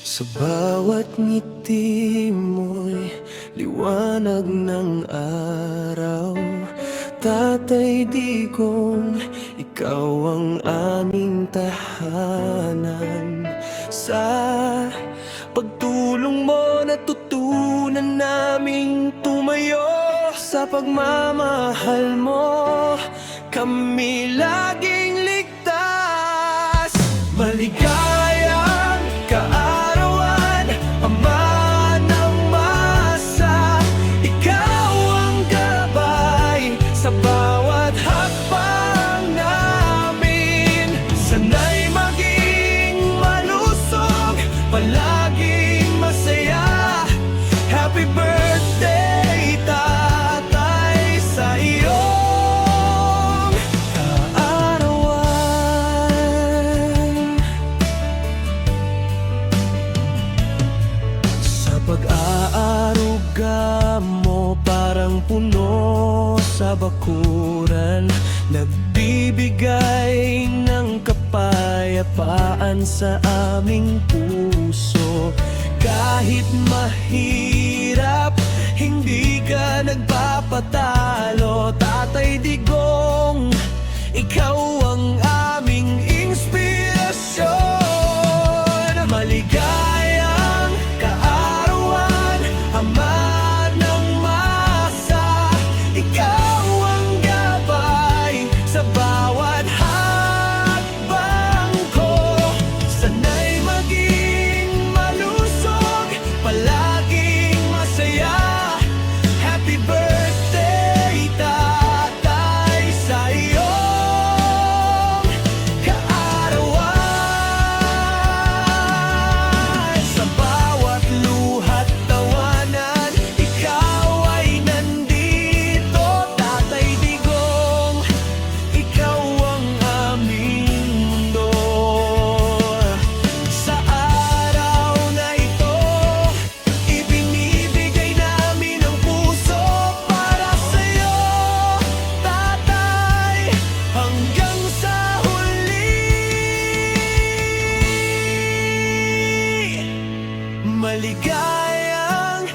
Sa bawat ngiti mo'y liwanag ng araw. Tatay Digong, ikaw ang aming tahanan. Sa pagtulong mo natutunan naming tumayo. Sa pagmamahal mo kami laging ligtas. Maligayang kaarawan, Ama ng masa. Ikaw ang gabay sa bawat hakbang namin. Sana'y maging malusog, palaging masaya. Happy birthday, Tatay, sa iyong kaarawan. Sa pag-aaruga mo parang puno sa bakuran, nagbibigay ng kapayapaan sa aming puso. Kahit mahirap, hindi ka nagpapatalo. Tatay Digong, ikaw ang aming inspirasyon. Maligayang kaarawan, Ama ng masa. Ikaw ang gabay sa bawat hakbang ko. Sana'y maging malusog, palaging masaya. Happy birthday, Tatay, sa iyong kaarawan. Sa bawat luha't tawanan, ikaw ay nandito. Tatay Digong, ikaw ang aming mundo. Sa araw na ito, ibinibigay namin ang puso para sa'yo, Tatay, hanggang sa huli. Maligayang